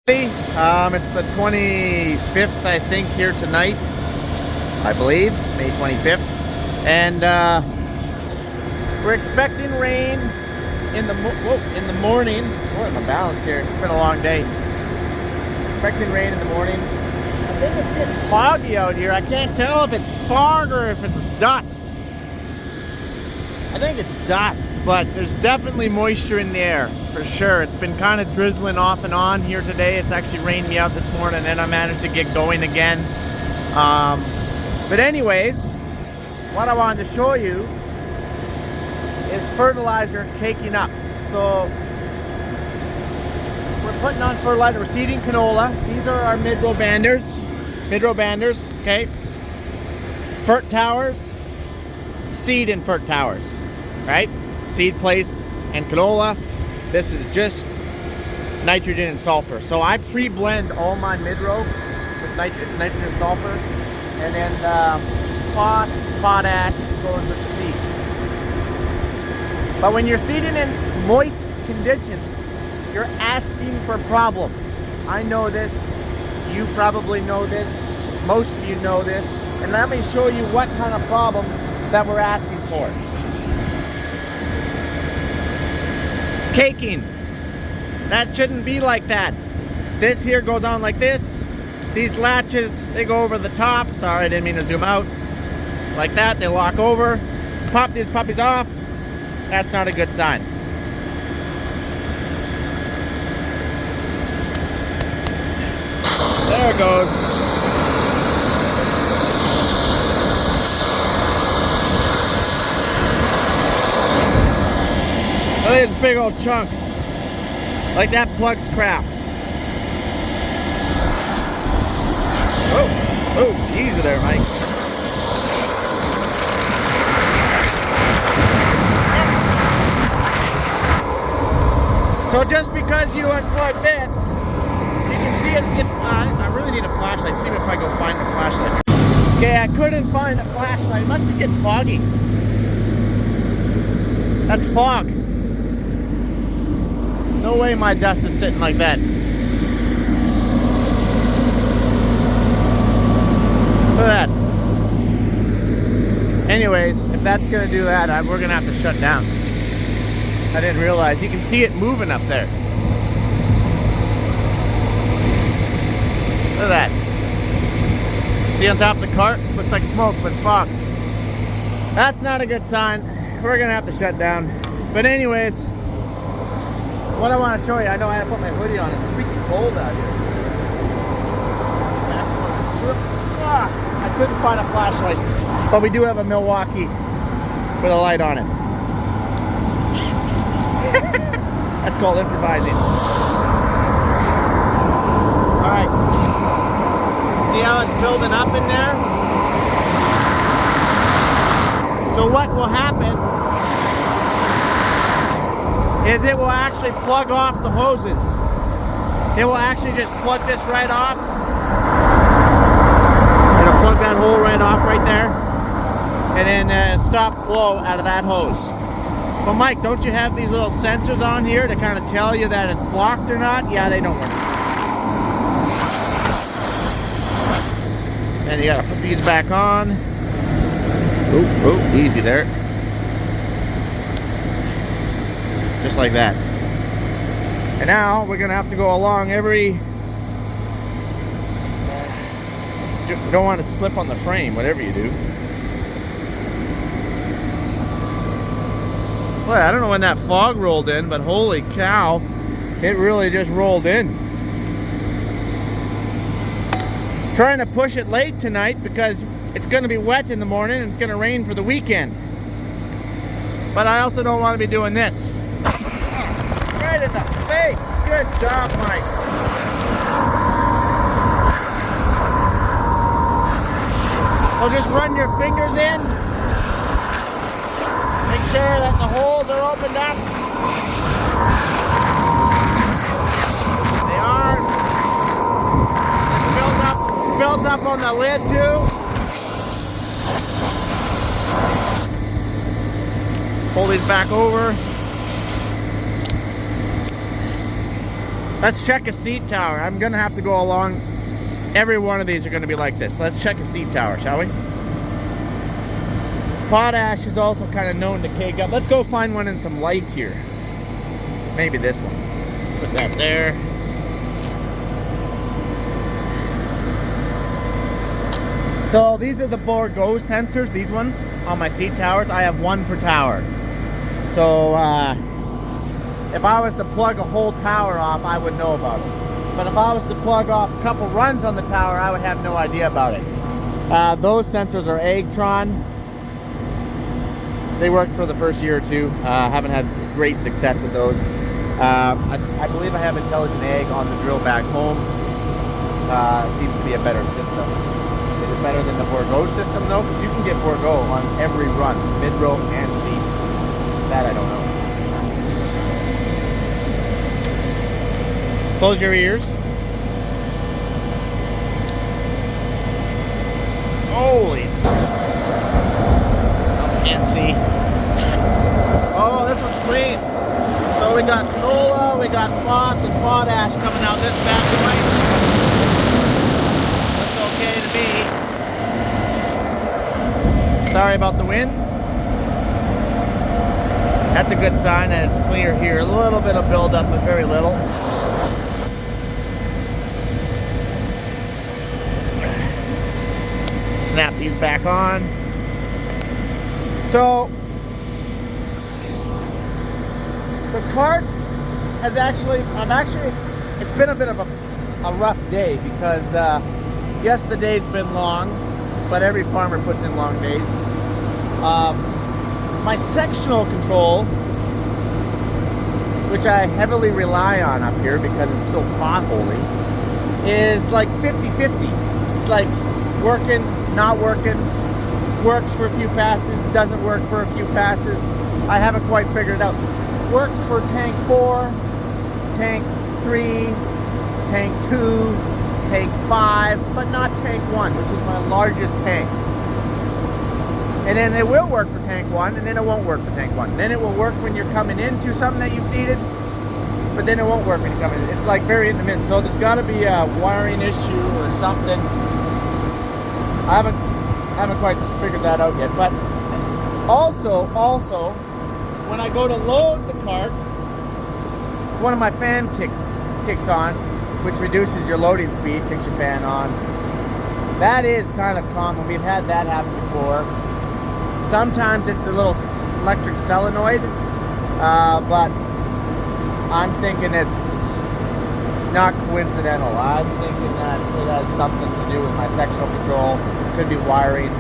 It's the 25th, I think, here tonight. I believe, May 25th. And we're expecting rain in the morning. We're in the balance here. It's been a long day. Expecting rain in the morning. I think it's getting foggy out here. I can't tell if it's fog or if it's dust. I think it's dust, but there's definitely moisture in the air, for sure. It's been kind of drizzling off and on here today. It's actually rained me out this morning, and I managed to get going again. But anyways, what I wanted to show you is fertilizer caking up. So we're putting on fertilizer. We're seeding canola. These are our mid-row banders. Okay? Fert towers. Seed in fert towers. Right? Seed placed and canola. This is just nitrogen and sulfur. So I pre-blend all my mid-row with nitrogen and sulfur, and then phos, potash goes with the seed. But when you're seeding in moist conditions, you're asking for problems. I know this. You probably know this. Most of you know this. And let me show you what kind of problems that we're asking for. Caking. That shouldn't be like that. This here goes on like this. These latches, they go over the top. Sorry, I didn't mean to zoom out. Like that, they lock over. Pop these puppies off. That's not a good sign. There it goes. Look at these big old chunks. Like that plug's crap. Oh, easy there, Mike. So just because you unplug this, you can see it's on. I really need a flashlight. See if I go find the flashlight. Okay, I couldn't find a flashlight. It must be getting foggy. That's fog. No way my dust is sitting like that. Look at that. Anyways, if that's gonna do that, we're gonna have to shut down. I didn't realize. You can see it moving up there. Look at that. See on top of the cart? Looks like smoke, but it's fog. That's not a good sign. We're gonna have to shut down. But anyways, what I want to show you, I know I had to put my hoodie on. It's freaking cold out here. I couldn't find a flashlight, but we do have a Milwaukee with a light on it. That's called improvising. Alright. See how it's building up in there? So what will happen is it will actually plug off the hoses. It will actually just plug this right off. It'll plug that hole right off right there, and then stop flow out of that hose. But Mike, don't you have these little sensors on here to kind of tell you that it's blocked or not? Yeah, they don't work. And you gotta put these back on. Oh, easy there. Just like that. And now we're gonna have to go along every. You don't want to slip on the frame, whatever you do. Well, I don't know when that fog rolled in, but holy cow, it really just rolled in. Trying to push it late tonight because it's going to be wet in the morning and it's going to rain for the weekend. But I also don't want to be doing this. Right in the face. Good job, Mike. So just run your fingers in. Make sure that the holes are opened up. They are. It's built up on the lid too. Pull these back over. Let's check a seed tower. I'm gonna have to go along. Every one of these are gonna be like this. Let's check a seed tower, shall we? Potash is also kind of known to cake up. Let's go find one in some light here. Maybe this one. Put that there. So these are the Borgo sensors, these ones, on my seed towers. I have one per tower. So if I was to plug a whole tower off, I would know about it. But if I was to plug off a couple runs on the tower, I would have no idea about it. Those sensors are Agtron. They worked for the first year or two. Haven't had great success with those. I believe I have Intelligent Ag on the drill back home. Seems to be a better system. Is it better than the Borgo system though? Because you can get Borgo on every run, mid-row and seed. That I don't know. Close your ears. Holy. Can't see. Oh, this one's clean. So we got canola, we got phos and potash coming out this bad boy. Looks okay to me. Sorry about the wind. That's a good sign that it's clear here. A little bit of buildup, but very little. Snap these back on. So the cart has it's been a bit of a rough day because yes, the day's been long, but every farmer puts in long days. My sectional control, which I heavily rely on up here because it's so potholy, is like 50-50. It's like working, not working, works for a few passes, doesn't work for a few passes. I haven't quite figured it out. Works for tank 4, tank 3, tank 2, tank 5, but not tank 1, which is my largest tank. And then it will work for tank 1, and then it won't work for tank 1. Then it will work when you're coming into something that you've seeded, but then it won't work when you come in. It's like very intermittent. So there's got to be a wiring issue or something. I haven't quite figured that out yet. But also, when I go to load the cart, one of my fan kicks on, which reduces your loading speed, kicks your fan on. That is kind of common. We've had that happen before. Sometimes it's the little electric solenoid, but I'm thinking it's not coincidental. I'm thinking that it has something to do with my sectional control. Could be wiring.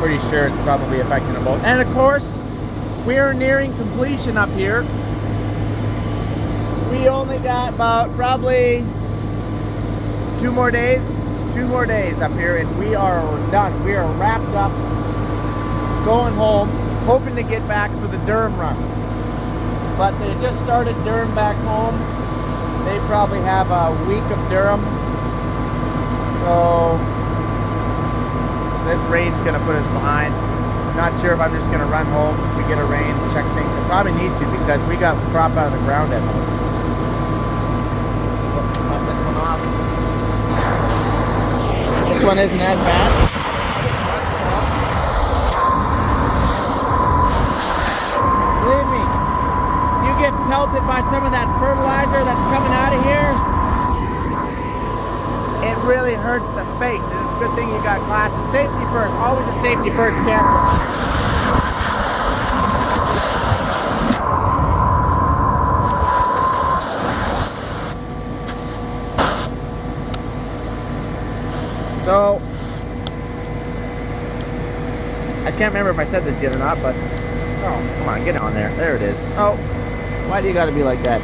Pretty sure it's probably affecting them both. And of course, we are nearing completion up here. We only got about probably 2 more days up here, and we are done. We are wrapped up, going home, hoping to get back for the Durham run. But they just started Durham back home. They probably have a week of Durham. So this rain's gonna put us behind. Not sure if I'm just gonna run home if we get a rain, check things. I probably need to because we got crop out of the ground at home. Pop this one off. This one isn't as bad. Believe me, you get pelted by some of that fertilizer that's coming out of here, it really hurts the face. And it's a good thing you got glasses. Safety first, always a safety first camera. So, I can't remember if I said this yet or not, but, oh, come on, get on there. There it is. Oh, why do you gotta be like that?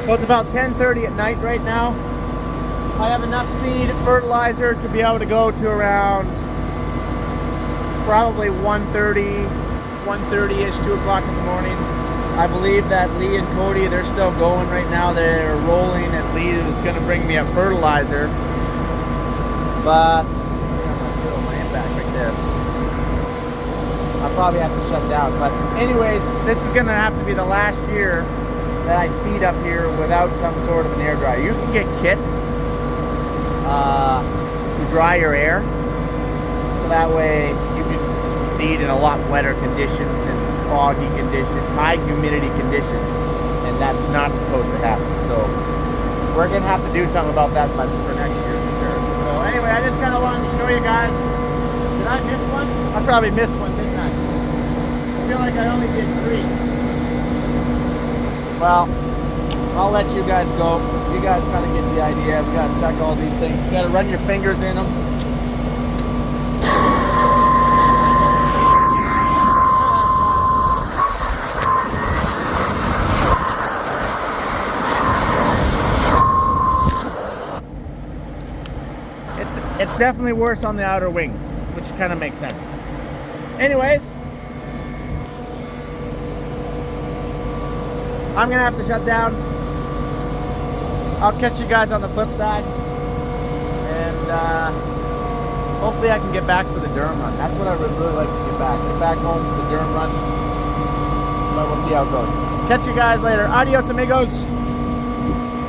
So it's about 10:30 at night right now. I have enough seed fertilizer to be able to go to around probably 1:30-ish, 2 o'clock in the morning. I believe that Lee and Cody, they're still going right now. They're rolling, and Lee is going to bring me up fertilizer. But, I'm going to put a lamp back right there. I'll probably have to shut down. But anyways, this is gonna have to be the last year that I seed up here without some sort of an air dryer. You can get kits to dry your air, so that way you can seed in a lot wetter conditions and foggy conditions, high humidity conditions, and that's not supposed to happen. So we're gonna have to do something about that for next year for sure. So anyway, I just kind of wanted to show you guys. Did I miss one? I probably missed one, didn't I? I feel like I only did 3. Well, I'll let you guys go. You guys kind of get the idea. We gotta check all these things. You gotta run your fingers in them. It's definitely worse on the outer wings, which kind of makes sense. Anyways, I'm gonna have to shut down. I'll catch you guys on the flip side, and hopefully I can get back for the Durham run. That's what I would really like to get back home for the Durham run, but we'll see how it goes. Catch you guys later. Adios, amigos.